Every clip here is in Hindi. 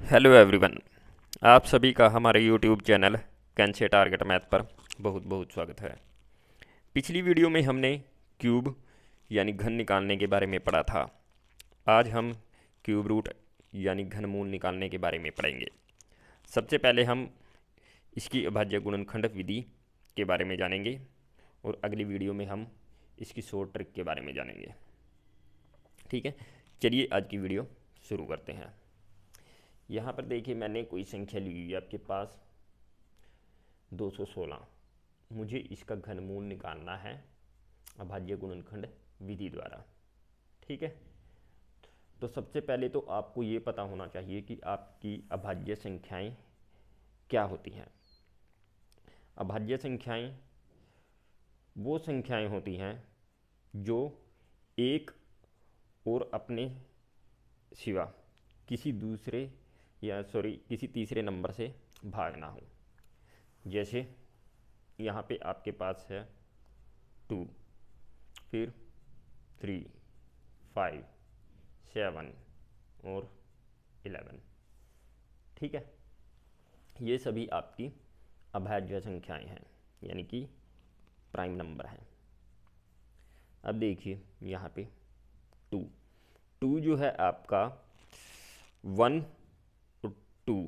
Hello everyone. आप सभी का हमारे YouTube channel can say target math पर बहुत बहुत स्वागत है। पिछली वीडियो में हमने क्यूब यानी घन निकालने के बारे में पढ़ा था। आज हम क्यूब रूट यानी घनमूल निकालने के बारे में पढ़ेंगे। सबसे पहले हम इसकी अभाज्य गुणनखंड विधि के बारे में जानेंगे और अगली वीडियो में हम इसकी शॉर्ट ट्रिक के बारे में जानेंगे। ठीक है, चलिए आज की वीडियो शुरू करते हैं। यहाँ पर देखिए, मैंने कोई संख्या ली हुई है आपके पास 216। मुझे इसका घनमूल निकालना है अभाज्य गुणनखंड विधि द्वारा। ठीक है, तो सबसे पहले तो आपको ये पता होना चाहिए कि आपकी अभाज्य संख्याएं क्या होती हैं। अभाज्य संख्याएं वो संख्याएं होती हैं जो एक और अपने सिवा किसी तीसरे नंबर से भागना हो। जैसे यहाँ पे आपके पास है 2, फिर 3, 5, 7 और 11। ठीक है, ये सभी आपकी अभाज्य संख्याएं हैं, यानी कि प्राइम नंबर हैं। अब देखिए यहाँ पे 2 जो है आपका 1 और 2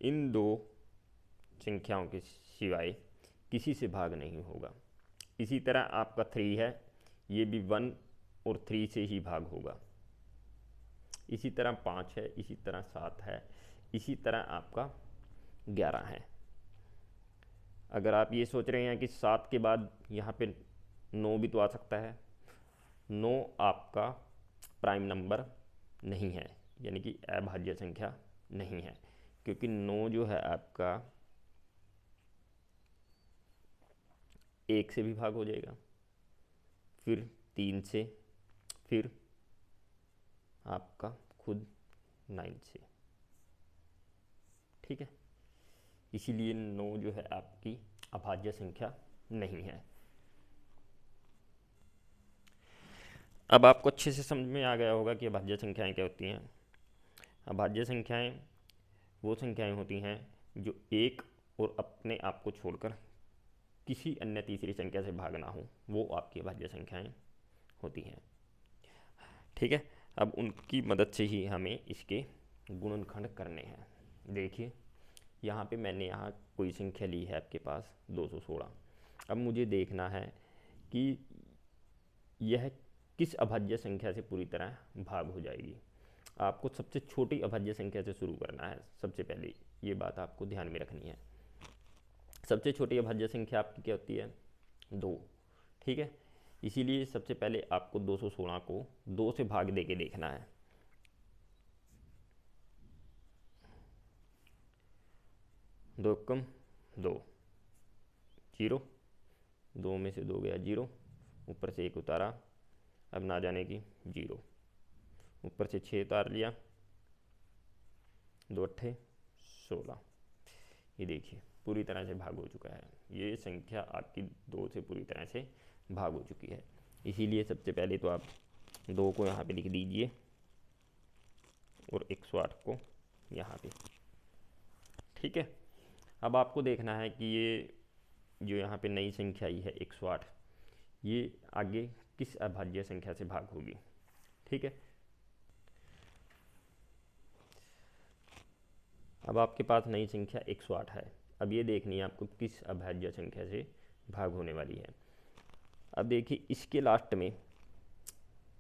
इन दो संख्याओं के सिवाय किसी से भाग नहीं होगा। इसी तरह आपका 3 है, ये भी 1 और 3 से ही भाग होगा। इसी तरह 5 है, इसी तरह 7 है, इसी तरह आपका 11 है। अगर आप ये सोच रहे हैं कि 7 के बाद यहाँ पे 9 भी तो आ सकता है, 9 आपका प्राइम नंबर नहीं है, यानी कि अभाज्य संख्या नहीं है, क्योंकि 9 जो है आपका 1 से भी भाग हो जाएगा, फिर 3 से, फिर आपका खुद 9 से। ठीक है, इसीलिए 9 जो है आपकी अभाज्य संख्या नहीं है। अब आपको अच्छे से समझ में आ गया होगा कि अभाज्य संख्याएं क्या होती हैं। अभाज्य संख्याएं वो संख्याएं होती हैं जो एक और अपने आप को छोड़कर किसी अन्य तीसरी संख्या से भागना हो, वो आपकी अभाज्य संख्याएं होती हैं। ठीक है, अब उनकी मदद से ही हमें इसके गुणनखंड करने हैं। देखिए यहाँ पे मैंने यहाँ कोई संख्या ली है आपके पास 216। अब मुझे देखना है कि यह किस अभाज्य संख्या से पूरी तरह भाग हो जाएगी। आपको सबसे छोटी अभाज्य संख्या से शुरू करना है। सबसे पहले ये बात आपको ध्यान में रखनी है। सबसे छोटी अभाज्य संख्या आपकी क्या होती है? 2। ठीक है, इसीलिए सबसे पहले आपको 216 को 2 से भाग दे के देखना है। दो कम 2, 0, 2 में से 2 गया 0, ऊपर से 1 उतारा, अब ना जाने की 0, ऊपर से 6 उतार लिया, 2 अट्ठे 16। ये देखिए पूरी तरह से भाग हो चुका है। ये संख्या आपकी 2 से पूरी तरह से भाग हो चुकी है। इसीलिए सबसे पहले तो आप 2 को यहाँ पे लिख दीजिए और 108 को यहाँ पे। ठीक है, अब आपको देखना है कि ये जो यहाँ पे नई संख्या आई है 108, ये आगे किस अभाज्य संख्या से भाग होगी। ठीक है, अब आपके पास नई संख्या 108 है। अब ये देखनी है आपको किस अभाज्य संख्या से भाग होने वाली है। अब देखिए इसके लास्ट में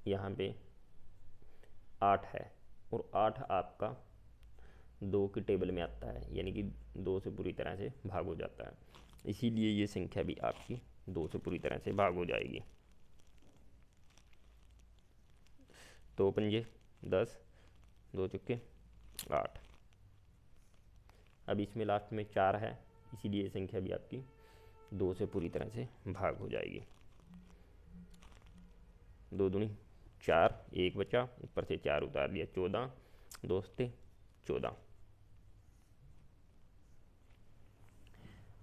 यहाँ पे 8 है और 8 आपका 2 की टेबल में आता है, यानी कि 2 से पूरी तरह से भाग हो जाता है। इसीलिए ये संख्या भी आपकी 2 से पूरी तरह से भाग हो जाएगी। 2 पंजे 10, 2 चुक्के 8। अब इसमें लास्ट में 4 है, इसीलिए ये संख्या भी आपकी 2 से पूरी तरह से भाग हो जाएगी। 2 दूनी 4, 1 बचा, ऊपर से 4 उतार लिया, 14, 2 से 14।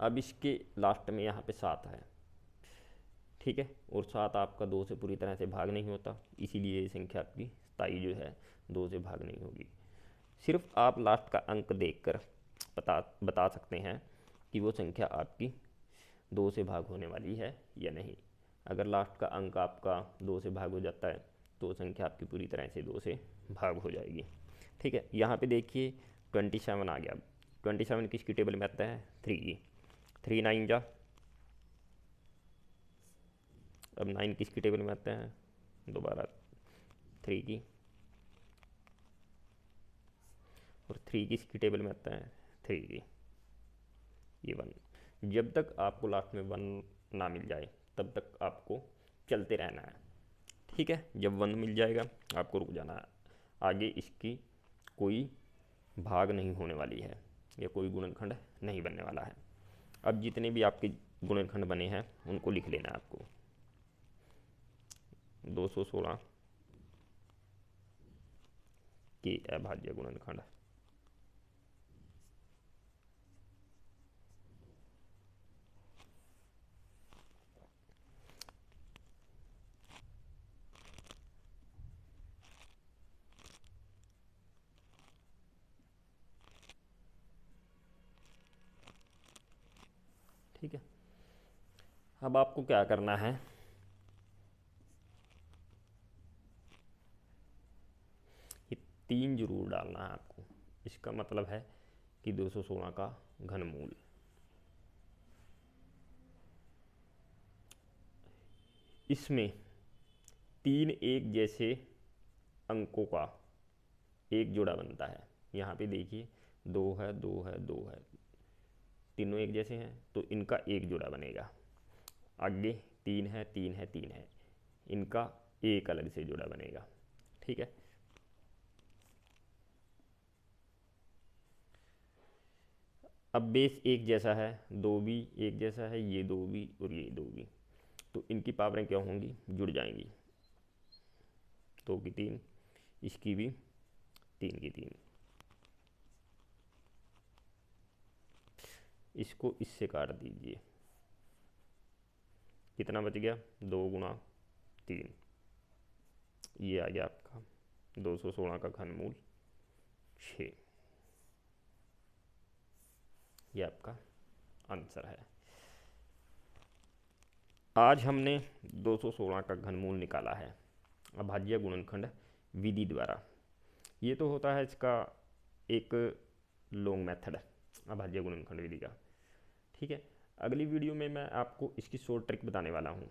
अब इसके लास्ट में यहाँ पे 7 है। ठीक है, और 7 आपका 2 से पूरी तरह से भाग नहीं होता, इसीलिए ये संख्या आपकी 27 जो है 2 से भाग नहीं होगी। सिर्फ आप लास्ट का अंक देखकर बता सकते हैं कि वो संख्या आपकी 2 से भाग होने वाली है या नहीं। अगर लास्ट का अंक आपका 2 से भाग हो जाता है तो संख्या आपकी पूरी तरह से 2 से भाग हो जाएगी। ठीक है, यहाँ पे देखिए 27 आ गया। 27 किसकी टेबल में आता है? 3 की। 3 9 जा। अब 9 किसकी टेबल में आता है? दोबारा 3 की। और 3 किसकी टेबल में आता है? 3 की। ये 1। जब तक आपको लास्ट में 1 ना मिल जाए तब तक आपको चलते रहना है। ठीक है, जब 1 मिल जाएगा आपको रुक जाना है। आगे इसकी कोई भाग नहीं होने वाली है या कोई गुणनखंड नहीं बनने वाला है। अब जितने भी आपके गुणनखंड बने हैं उनको लिख लेना है आपको। 216 के अभाज्य गुणनखंड। ठीक है, अब आपको क्या करना है, ये 3 जरूर डालना है आपको। इसका मतलब है कि 216 का घनमूल। इसमें 3 एक जैसे अंकों का एक जोड़ा बनता है। यहाँ पे देखिए 2 है, 2 है, 2 है, तीनों एक जैसे हैं तो इनका एक जोड़ा बनेगा। आगे 3 है, 3 है, 3 है, इनका एक अलग से जोड़ा बनेगा। ठीक है, अब बेस एक जैसा है, 2 भी एक जैसा है, ये 2 भी और ये 2 भी, तो इनकी पावरें क्या होंगी? जुड़ जाएंगी। 2 की 3, इसकी भी 3 की 3। इसको इससे काट दीजिए, कितना बच गया? 2 गुणा 3, ये आ गया आपका 216 का घनमूल 6। ये आपका आंसर है। आज हमने 216 का घनमूल निकाला है अभाज्य गुणनखंड विधि द्वारा। ये तो होता है इसका एक लॉन्ग मेथड अभाज्य गुणनखंड विधि का। ठीक है, अगली वीडियो में मैं आपको इसकी शॉर्ट ट्रिक बताने वाला हूँ,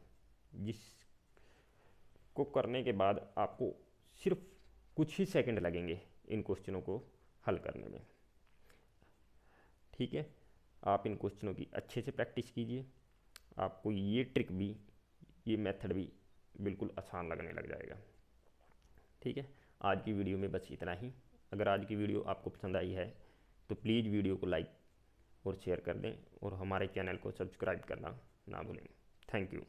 जिसको करने के बाद आपको सिर्फ कुछ ही सेकंड लगेंगे इन क्वेश्चनों को हल करने में। ठीक है, आप इन क्वेश्चनों की अच्छे से प्रैक्टिस कीजिए, आपको ये ट्रिक भी, ये मेथड भी बिल्कुल आसान लगने लग जाएगा। ठीक है, आज की वीडियो में बस इतना ही। अगर आज की वीडियो आपको पसंद आई है तो प्लीज़ वीडियो को लाइक और शेयर कर दें और हमारे चैनल को सब्सक्राइब करना ना भूलें। Thank you.